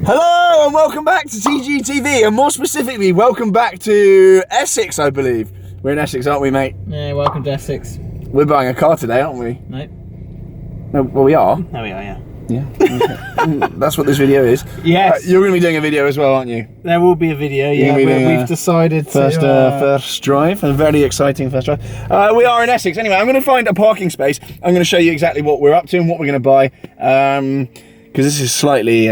Hello and welcome back to TGTV, and more specifically, welcome back to Essex, I believe. We're in Essex, aren't we, mate? Yeah, welcome to Essex. We're buying a car today, aren't we? No. No, well, we are. No, we are, yeah. Yeah. Okay. That's what this video is. Yes. You're going to be doing a video as well, aren't you? There will be a video, yeah. We've decided First drive, a very exciting first drive. We are in Essex. Anyway, I'm going to find a parking space. I'm going to show you exactly what we're up to and what we're going to buy. Because this is slightly...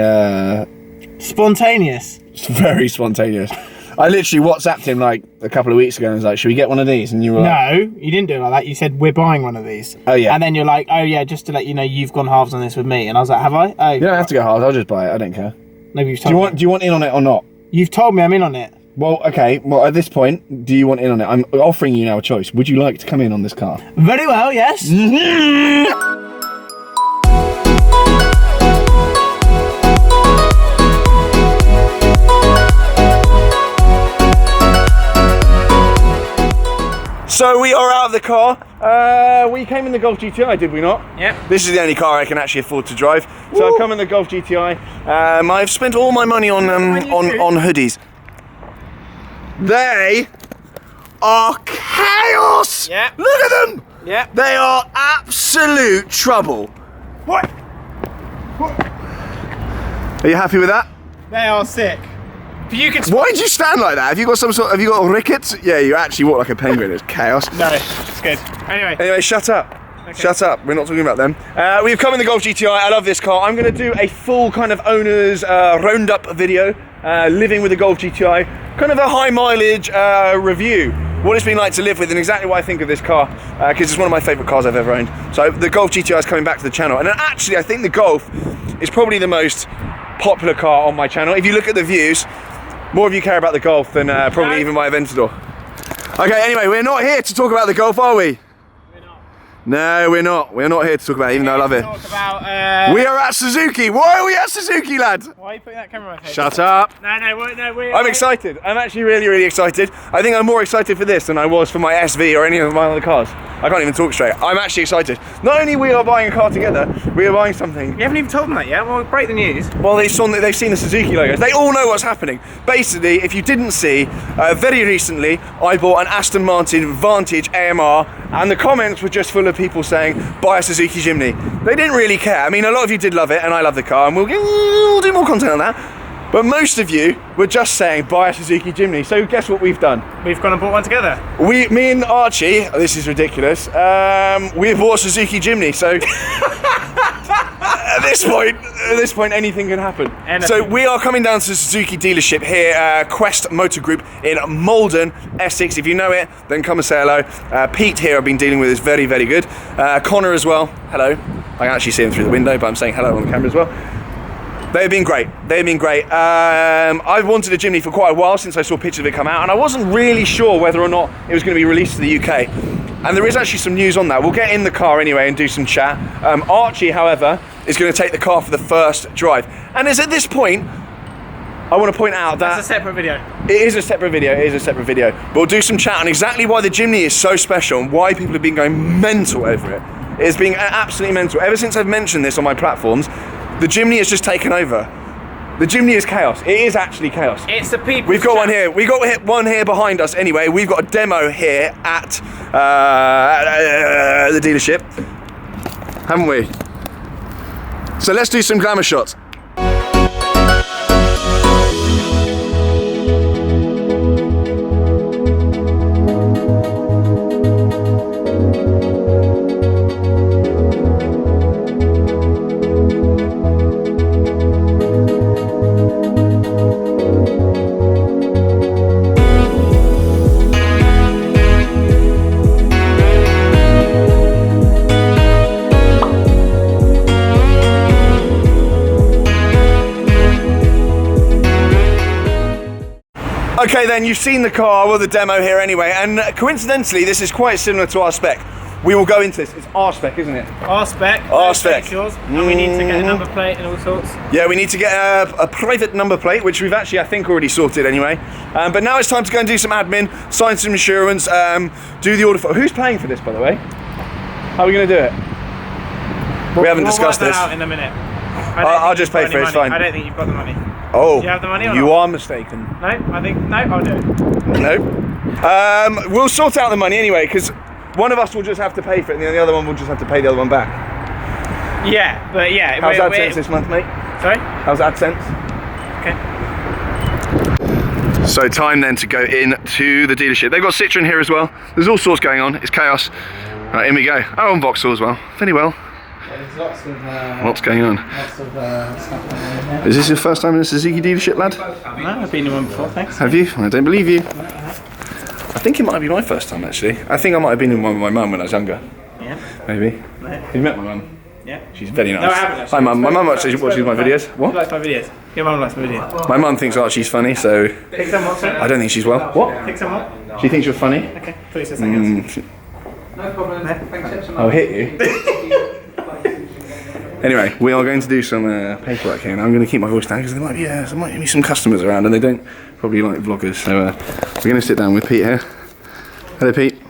spontaneous. It's very spontaneous. I literally WhatsApped him like a couple of weeks ago and was like, should we get one of these? And you were like... No, you didn't do it like that. You said, we're buying one of these. Oh, yeah. And then you're like, oh, yeah, just to let you know, you've gone halves on this with me. And I was like, have I? Oh, you don't have to go hard. I'll just buy it. I don't care. Maybe you've told me. Do you want in on it or not? You've told me I'm in on it. Well, okay. Well, at this point, do you want in on it? I'm offering you now a choice. Would you like to come in on this car? Very well, yes. So we are out of the car. We came in the Golf GTI, did we not? Yeah. This is the only car I can actually afford to drive. So I've come in the Golf GTI. I've spent all my money on hoodies. They are chaos. Yeah. Look at them. Yeah. They are absolute trouble. What? Are you happy with that? They are sick. You can. Why did you stand like that? Have you got have you got rickets? Yeah, you actually walk like a penguin. It's chaos. No, it's good. Anyway, shut up. Okay. Shut up. We're not talking about them. We've come in the Golf GTI. I love this car. I'm going to do a full kind of owner's round-up video, living with the Golf GTI. Kind of a high mileage review. What it's been like to live with and exactly what I think of this car, because it's one of my favourite cars I've ever owned. So the Golf GTI is coming back to the channel. And actually, I think the Golf is probably the most popular car on my channel. If you look at the views, more of you care about the Golf than probably even my Aventador. Okay, anyway, we're not here to talk about the Golf, are we? We're not. No, we're not. We're not here to talk about it, even though I love it. Talk about, We are at Suzuki. Why are we at Suzuki, lad? Why are you putting that camera on my face? Shut up. No, I'm excited. I'm actually really, really excited. I think I'm more excited for this than I was for my SV or any of my other cars. I can't even talk straight. I'm actually excited. Not only we are buying a car together, we are buying something. You haven't even told them that yet. Well, break the news. Well, they've seen the Suzuki logos. They all know what's happening. Basically, if you didn't see, very recently, I bought an Aston Martin Vantage AMR, and the comments were just full of people saying, buy a Suzuki Jimny. They didn't really care. I mean, a lot of you did love it, and I love the car, and we'll do more content on that. But most of you were just saying, buy a Suzuki Jimny. So guess what we've done? We've gone and bought one together. Me and Archie, this is ridiculous, we bought a Suzuki Jimny, so at this point anything can happen. Anything. So we are coming down to the Suzuki dealership here, Quest Motor Group in Malden, Essex. If you know it, then come and say hello. Pete here I've been dealing with is very, very good. Connor as well, hello. I can actually see him through the window, but I'm saying hello on the camera as well. They've been great. They've been great. I've wanted a Jimny for quite a while since I saw pictures of it come out, and I wasn't really sure whether or not it was going to be released to the UK. And there is actually some news on that. We'll get in the car anyway and do some chat. Archie, however, is going to take the car for the first drive. And it's at this point, I want to point out that... That's a separate video. It is a separate video, it is a separate video. But we'll do some chat on exactly why the Jimny is so special and why people have been going mental over it. It's been absolutely mental. Ever since I've mentioned this on my platforms, the Jimny has just taken over. The Jimny is chaos. It is actually chaos. It's the people. We've got one here. We've got one here behind us anyway. We've got a demo here at the dealership, haven't we? So let's do some glamour shots. Okay then, you've seen the car, well the demo here anyway, and coincidentally this is quite similar to our spec. We will go into this, it's our spec, isn't it? Our spec. Our spec. Yours, and we need to get a number plate and all sorts. Yeah, we need to get a private number plate, which we've actually, I think, already sorted anyway. But now it's time to go and do some admin, sign some insurance, do the order for... Who's paying for this, by the way? How are we going to do it? We haven't discussed We'll work this. that out in a minute. I'll just pay for it, it's fine. I don't think you've got the money. Oh, Do you have the money or you not? are mistaken. No, I'll do it. No. We'll sort out the money anyway, because one of us will just have to pay for it, and then the other one will just have to pay the other one back. Yeah, but yeah. How's AdSense this month, mate? Sorry? How's AdSense? Okay. So time then to go in to the dealership. They've got Citroen here as well. There's all sorts going on. It's chaos. Right, in we go. Oh, and Vauxhall as well. Very well. There's lots of What's going on? stuff going on there. Is this your first time in a Suzuki dealership, lad? No, I've been in one before, thanks. Have you? I don't believe you. I think it might be my first time actually. I think I might have been in one with my mum when I was younger. Yeah. Maybe. No. Have you met my mum? Yeah. She's very nice. No, I haven't actually. Hi mum. My mum actually watches my videos. She What? likes my videos. Your mum likes my videos. My mum thinks Archie's funny, so Pick some what, sir? I don't think she's well. What? Pick some what? She thinks you're funny? Okay, please say something else. No problem. Thanks so much. I'll hit you. Anyway, we are going to do some paperwork here, and I'm going to keep my voice down because there might be some customers around, and they don't probably like vloggers. So we're going to sit down with Pete here. Hello, Pete.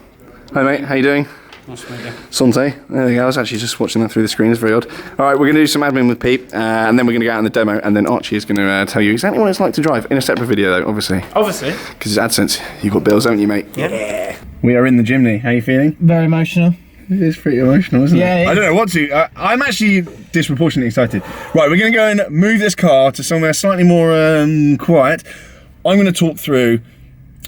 Hi, mate. How you doing? Nice to meet you. Sante. There we go. I was actually just watching that through the screen. It's very odd. All right, we're going to do some admin with Pete, and then we're going to go out on the demo, and then Archie is going to tell you exactly what it's like to drive in a separate video, though, obviously. Obviously. Because it's AdSense. You've got bills, haven't you, mate? Yeah. We are in the Jimny. How are you feeling? Very emotional. It is pretty emotional, isn't Yeah, it? it is. I don't know what to. I'm actually disproportionately excited. Right, we're going to go and move this car to somewhere slightly more quiet. I'm going to talk through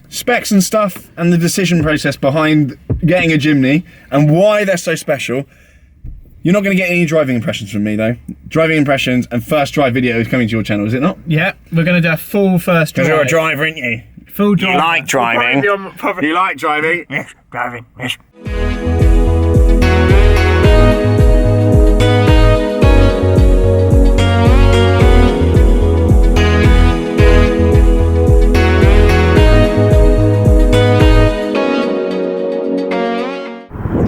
specs and stuff and the decision process behind getting a Jimny and why they're so special. You're not going to get any driving impressions from me, though. Driving impressions and first drive videos coming to your channel, is it not? Yeah, we're going to do a full first drive. Because you're a driver, aren't you? Full drive. You like driving? Probably You like driving? Yes, driving. Yes.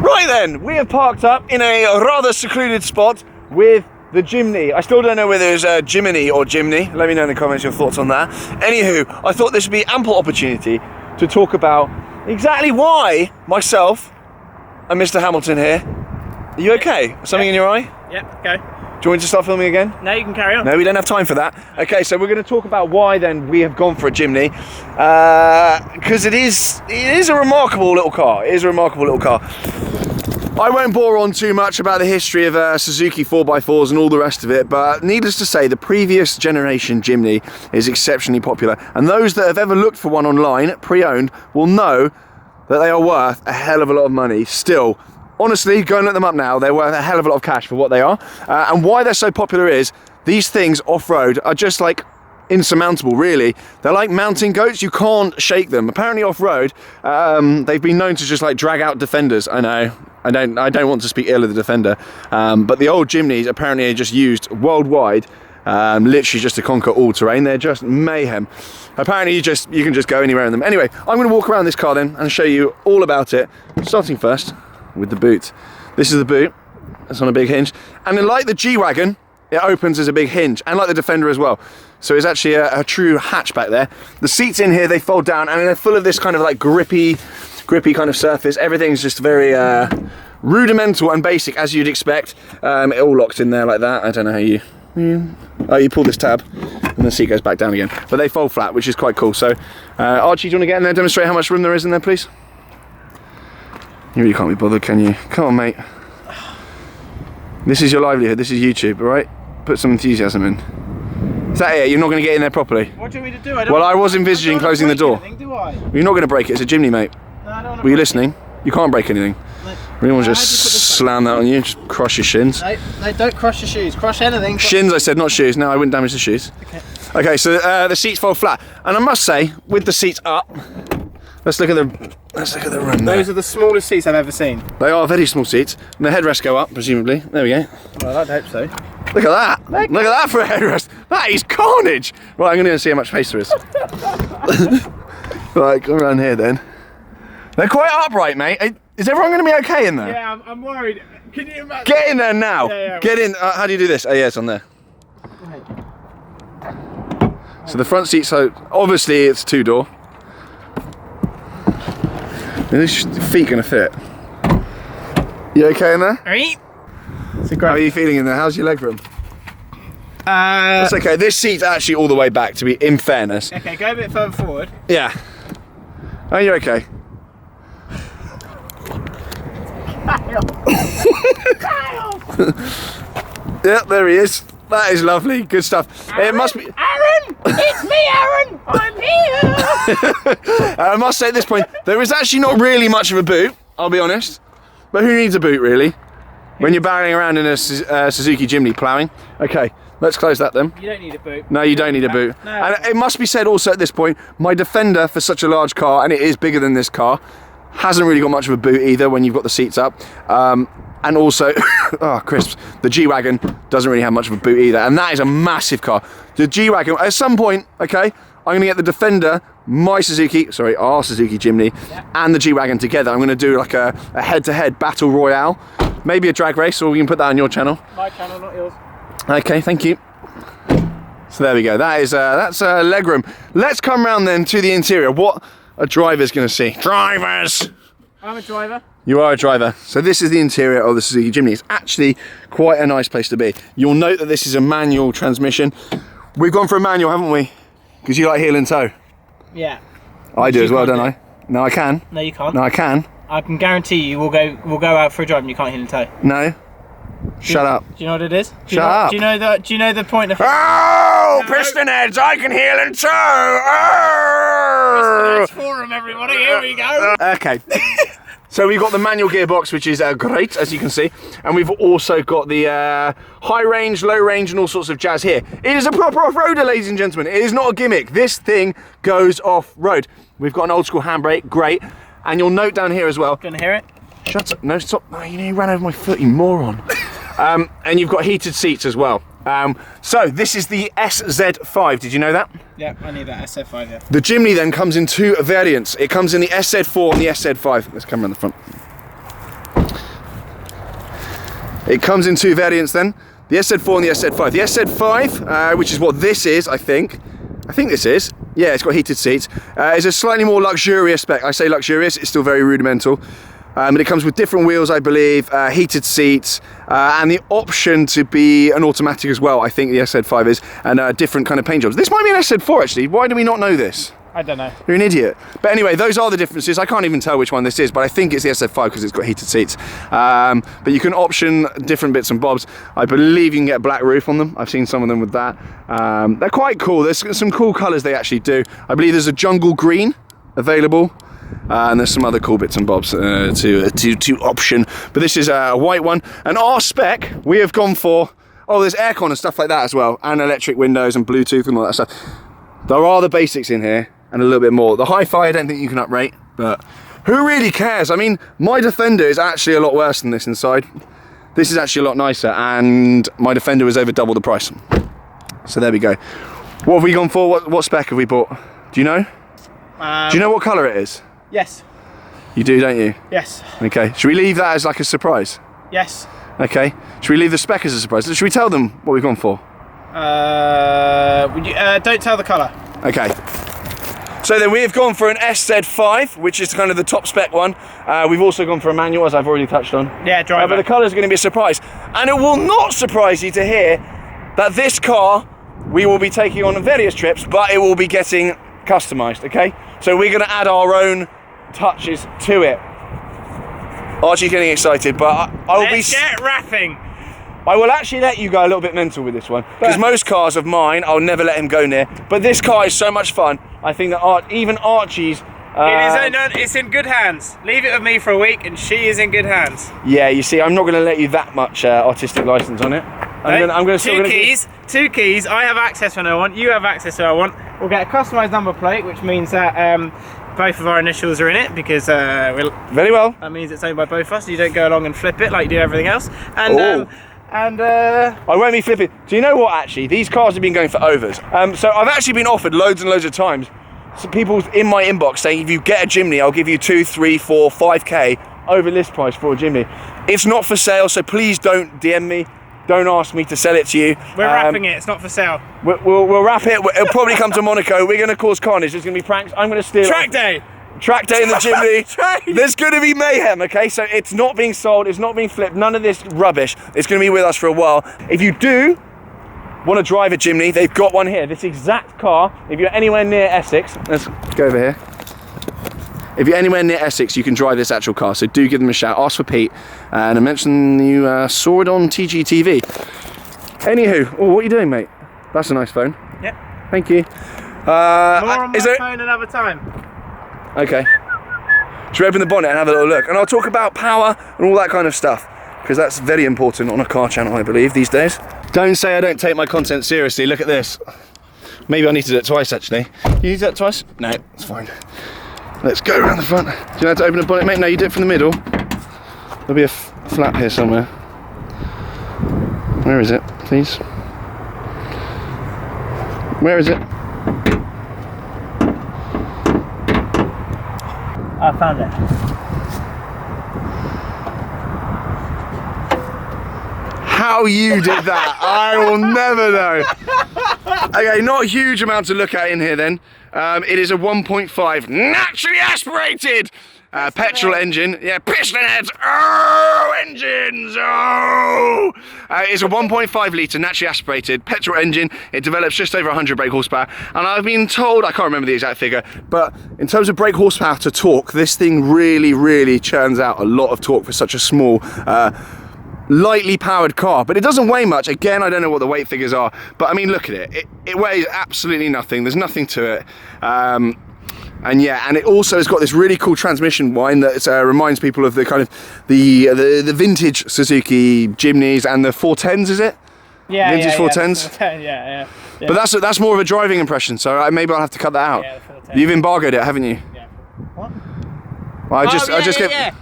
Right then, we have parked up in a rather secluded spot with the Jimny. I still don't know whether it's Jimny or Jimny. Let me know in the comments your thoughts on that. Anywho, I thought this would be ample opportunity to talk about exactly why myself and Mr. Hamilton here. Are you okay? Something in your eye? Yep, go. Do you want me to start filming again? No, you can carry on. No, we don't have time for that. Okay, so we're going to talk about why then we have gone for a Jimny, because it is a remarkable little car. It is a remarkable little car. I won't bore on too much about the history of Suzuki 4x4s and all the rest of it, but needless to say, the previous generation Jimny is exceptionally popular, and those that have ever looked for one online, pre-owned, will know that they are worth a hell of a lot of money still. Honestly, go and look them up now. They're worth a hell of a lot of cash for what they are. And why they're so popular is these things off-road are just like insurmountable, really. They're like mountain goats. You can't shake them. Apparently off-road, they've been known to just like drag out Defenders. I know. I don't want to speak ill of the Defender, but the old Jimnys apparently are just used worldwide, literally just to conquer all terrain. They're just mayhem. Apparently you can just go anywhere in them. Anyway, I'm going to walk around this car then and show you all about it, starting first with the boot. This is the boot. It's on a big hinge, and then like the G-Wagon, it opens as a big hinge, and like the Defender as well. So it's actually a true hatchback there. The seats in here, they fold down, and they're full of this kind of like grippy kind of surface. Everything's just very rudimental and basic, as you'd expect. It all locks in there like that. I don't know how you... Oh, you pull this tab and the seat goes back down again. But they fold flat, which is quite cool. So, Archie, do you want to get in there and demonstrate how much room there is in there, please? You really can't be bothered, can you? Come on, mate. This is your livelihood. This is YouTube, all right? Put some enthusiasm in. Is that it? You're not going to get in there properly? What do you want me to do? Well, I was envisaging closing the door. Anything, do I? You're not going to break it. It's a Jimny, mate. No, I don't want to Were you listening? You can't break anything. No. Really want to How just do you put this slam that on you, just crush your shins. No, don't crush your shoes. Crush anything. Shins, I said, not shoes. No, I wouldn't damage the shoes. Okay. Okay, so the seats fold flat, and I must say, with the seats up, let's look at the room there. Those are the smallest seats I've ever seen. They are very small seats, and the headrests go up, presumably. There we go. Well, I'd hope so. Look at that! Look at that for a headrest. That is carnage. Right, I'm going to go see how much space there is. Right, come around here then. They're quite upright, mate. Is everyone going to be okay in there? Yeah, I'm worried. Can you imagine? Get in there now. Yeah. Get in. How do you do this? Oh yeah, it's on there. So the front seat, so obviously it's two-door. This feet gonna fit. You okay in there? Right. How are you feeling in there? How's your leg room? That's okay. This seat's actually all the way back, to be in fairness. Okay, go a bit further forward. Yeah. Oh, you're okay. Yeah, there he is. That is lovely. Good stuff. Aaron, it must be. Aaron! It's me, Aaron! I'm here! I must say at this point, there is actually not really much of a boot, I'll be honest. But who needs a boot, really? When you're barreling around in a Suzuki Jimny ploughing. Okay, let's close that then. You don't need a boot. No, you don't need a boot. No. And it must be said also at this point, my Defender for such a large car, and it is bigger than this car, hasn't really got much of a boot either when you've got the seats up. And also, oh crisps, the G-Wagon doesn't really have much of a boot either, and that is a massive car. The G-Wagon, at some point, okay, I'm gonna get the Defender, our Suzuki Jimny, and the G-Wagon together. I'm gonna do like a head-to-head battle royale, maybe a drag race, or we can put that on your channel. My channel, not yours. Okay, thank you. So there we go, that's legroom. Let's come round then to the interior. What a driver's gonna see. Drivers! I'm a driver. You are a driver. So this is the interior of the Suzuki Jimny. It's actually quite a nice place to be. You'll note that this is a manual transmission. We've gone for a manual, haven't we? Because you like heel and toe. Yeah. I do You as well, can't don't I? No, I can. No, you can't. No, I can. I can guarantee you we'll go out for a drive and you can't heel and toe. No. Shut up. Do you know what it is? Shut up. Do you know the point of Oh, piston heads, I can heel and toe. Oh. forum, everybody, here we go. Okay. So we've got the manual gearbox, which is great, as you can see. And we've also got the high range, low range, and all sorts of jazz here. It is a proper off-roader, ladies and gentlemen. It is not a gimmick. This thing goes off-road. We've got an old school handbrake, great. And you'll note down here as well. Gonna hear it? Shut up, no, stop. No, you ran over my foot, you moron. And you've got heated seats as well. So this is the SZ5, did you know that? Yeah, I need that SZ5, yeah. The Jimny then comes in two variants. It comes in the SZ4 and the SZ5. Let's come around the front. It comes in two variants then, the SZ4 and the SZ5. The SZ5, which is what this is, I think this is, yeah, it's got heated seats, is a slightly more luxurious spec. I say luxurious, it's still very rudimental. But it comes with different wheels, I believe, heated seats, and the option to be an automatic as well, I think the SZ5 is, and different kind of paint jobs. This might be an SZ4 actually, why do we not know this? I don't know. You're an idiot. But anyway, those are the differences. I can't even tell which one this is, but I think it's the SZ5 because it's got heated seats. But you can option different bits and bobs. I believe you can get a black roof on them. I've seen some of them with that. They're quite cool. There's some cool colours they actually do. I believe there's a jungle green available. And there's some other cool bits and bobs to option. But this is a white one. And our spec, we have gone for, oh, there's aircon and stuff like that as well. And electric windows and Bluetooth and all that stuff. There are the basics in here and a little bit more. The hi-fi I don't think you can uprate, but who really cares? I mean, my Defender is actually a lot worse than this inside. This is actually a lot nicer, and my Defender was over double the price. So there we go. What have we gone for? What spec have we bought? Do you know? Do you know what colour it is? Yes. You do, don't you? Yes. Okay. Should we leave that as like a surprise? Yes. Okay. Should we leave the spec as a surprise? Should we tell them what we've gone for? Don't tell the colour. Okay. So then we have gone for an SZ5, which is kind of the top spec one. We've also gone for a manual, as I've already touched on. Yeah, driver. But the colour is going to be a surprise. And it will not surprise you to hear that this car, we will be taking on various trips, but it will be getting customised, okay? So we're going to add our own touches to it. Archie's getting excited, but Let's get rapping. I will actually let you go a little bit mental with this one, because most cars of mine, I'll never let him go near. But this car is so much fun. I think that even Archie's... it's in good hands. Leave it with me for a week and she is in good hands. Yeah, you see, I'm not going to let you that much artistic license on it. Two keys. I have access when I want. You have access when I want. We'll get a customised number plate, which means that both of our initials are in it, because very well. That means it's owned by both of us. You don't go along and flip it like you do everything else. And I won't be flipping. Do you know what? Actually, these cars have been going for overs. So I've actually been offered loads and loads of times. So people in my inbox saying, if you get a Jimny, I'll give you 2, 3, 4, 5k over list price for a Jimny. It's not for sale, so please don't DM me. Don't ask me to sell it to you. We're wrapping it. It's not for sale. We'll wrap it. It'll probably come to Monaco. We're going to cause carnage. There's going to be pranks. I'm going to steal Track day in the Jimny. There's going to be mayhem, okay? So it's not being sold. It's not being flipped. None of this rubbish. It's going to be with us for a while. If you do want to drive a Jimny, they've got one here. This exact car, if you're anywhere near Essex, let's go over here. If you're anywhere near Essex, you can drive this actual car, so do give them a shout. Ask for Pete, and I mentioned you saw it on TGTV. Anywho, oh, what are you doing, mate? That's a nice phone. Yep. Thank you. More on my phone another time. Okay. Should we open the bonnet and have a little look? And I'll talk about power and all that kind of stuff, because that's very important on a car channel, I believe, these days. Don't say I don't take my content seriously. Look at this. Maybe I need to do it twice, actually. You need to do it twice? No, it's fine. Let's go around the front. Do you know how to open the bonnet, mate? No, you do it from the middle. There'll be a flap here somewhere. Where is it, please? Where is it? I found it. How you did that, I will never know. Okay, not a huge amount to look at in here then. It is a 1.5 naturally aspirated petrol engine. Yeah, piston heads. Oh, engines. Oh. It's a 1.5 litre naturally aspirated petrol engine. It develops just over 100 brake horsepower. And I've been told, I can't remember the exact figure, but in terms of brake horsepower to torque, this thing really, really churns out a lot of torque for such a small, lightly powered car. But it doesn't weigh much. Again, I don't know what the weight figures are, but I mean, look at it. It weighs absolutely nothing. There's nothing to it. And yeah, and it also has got this really cool transmission wind that reminds people of the kind of the vintage Suzuki Jimnys and the 410s, is it? Yeah, vintage 410s. Yeah. But that's more of a driving impression, so maybe I'll have to cut that out. Yeah, the 410. You've embargoed it, haven't you? Yeah. What? Well, I just get.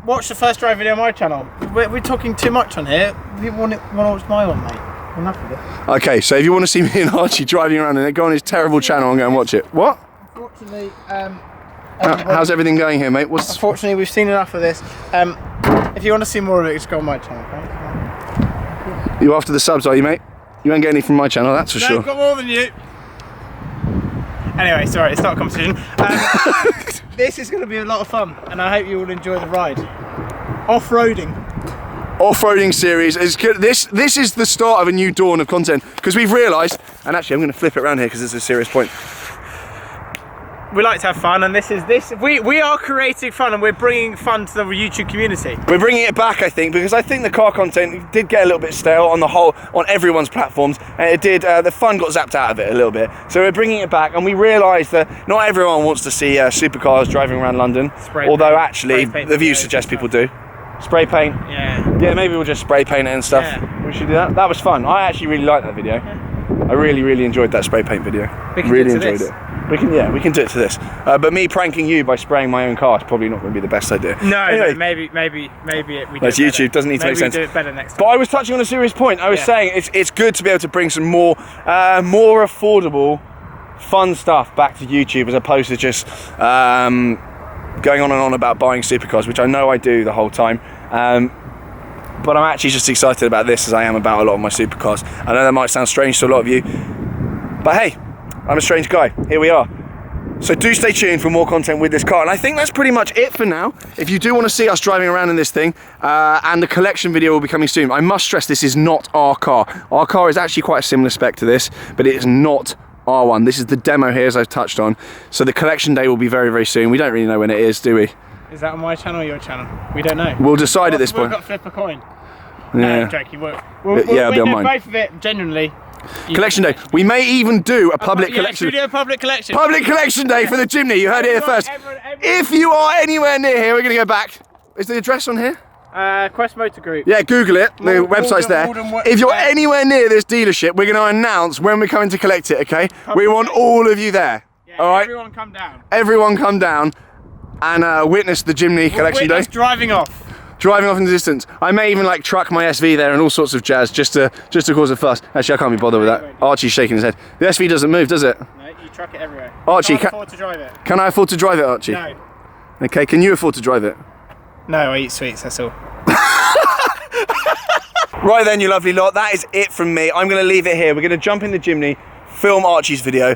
Watch the first drive video on my channel. We're talking too much on here. People want to watch my one, mate. Enough of it. Okay, so if you want to see me and Archie driving around in it, go on his terrible channel and go and watch it. What? Unfortunately, how's everything going here, mate? Unfortunately, we've seen enough of this. If you want to see more of it, just go on my channel. Okay? You after the subs, are you, mate? You won't get any from my channel, that's for sure. I've got more than you. Anyway, sorry, it's not a competition. This is going to be a lot of fun, and I hope you will enjoy the ride. Off-roading series is good. This is the start of a new dawn of content, because we've realised, and actually I'm going to flip it around here because it's a serious point. We like to have fun, and we are creating fun, and we're bringing fun to the YouTube community. We're bringing it back, I think, because I think the car content did get a little bit stale on the whole, on everyone's platforms, and it did. The fun got zapped out of it a little bit. So we're bringing it back, and we realised that not everyone wants to see supercars driving around London. Although actually, the views suggest people do. Spray paint. Yeah, maybe we'll just spray paint it and stuff. Yeah. We should do that. That was fun. I actually really liked that video. Yeah. I really enjoyed that spray paint video. Really enjoyed it. We can do it to this. But me pranking you by spraying my own car is probably not going to be the best idea. No, anyway, maybe we do that's it YouTube. Better. Doesn't need to make sense. Maybe we do it better next time. But I was touching on a serious point. I was saying it's good to be able to bring some more affordable, fun stuff back to YouTube, as opposed to just going on and on about buying supercars, which I know I do the whole time. But I'm actually just excited about this as I am about a lot of my supercars. I know that might sound strange to a lot of you, but hey, I'm a strange guy. Here we are. So do stay tuned for more content with this car. And I think that's pretty much it for now. If you do want to see us driving around in this thing, and the collection video will be coming soon. I must stress, this is not our car. Our car is actually quite a similar spec to this, but it is not our one. This is the demo here, as I've touched on. So the collection day will be very soon. We don't really know when it is, do we? Is that on my channel or your channel? We don't know. We'll decide at this point. We've got to flip a coin. Yeah. No, joking. It'll be on mine. Both of it, genuinely. Collection day. We may even do a public collection. Studio public collection. Public collection day for the Jimny. You heard it here first. If you are anywhere near here, we're going to go back. Is the address on here? Quest Motor Group. Yeah, Google it. The website's there. If you're anywhere near this dealership, we're going to announce when we're coming to collect it, okay? We want all of you there. Yeah, all right? Everyone come down. Everyone come down and witness the Jimny collection day. Driving off. Driving off in the distance. I may even like truck my SV there and all sorts of jazz just to cause a fuss. Actually, I can't be bothered with that. Archie's shaking his head. The SV doesn't move, does it? No, you truck it everywhere. Archie, can't afford to drive it. Can I afford to drive it, Archie? No. Okay, can you afford to drive it? No, I eat sweets, that's all. Right then, you lovely lot, that is it from me. I'm going to leave it here. We're going to jump in the Jimny, film Archie's video,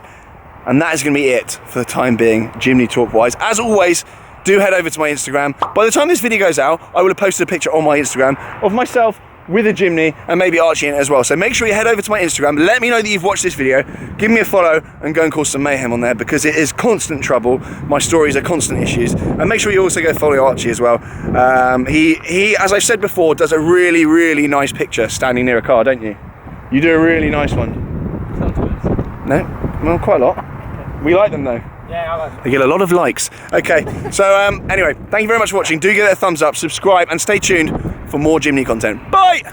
and that is going to be it for the time being, Jimny talk-wise. As always, do head over to my Instagram. By the time this video goes out, I will have posted a picture on my Instagram of myself with a Jimny and maybe Archie in it as well. So make sure you head over to my Instagram, let me know that you've watched this video, give me a follow and go and cause some mayhem on there because it is constant trouble. My stories are constant issues. And make sure you also go follow Archie as well. He, as I've said before, does a really, really nice picture standing near a car, don't you? You do a really nice one. Sometimes. No? Well, quite a lot. We like them though. Yeah, I like them. They get a lot of likes. Okay, so anyway, thank you very much for watching. Do give it a thumbs up, subscribe, and stay tuned for more Jimny content. Bye!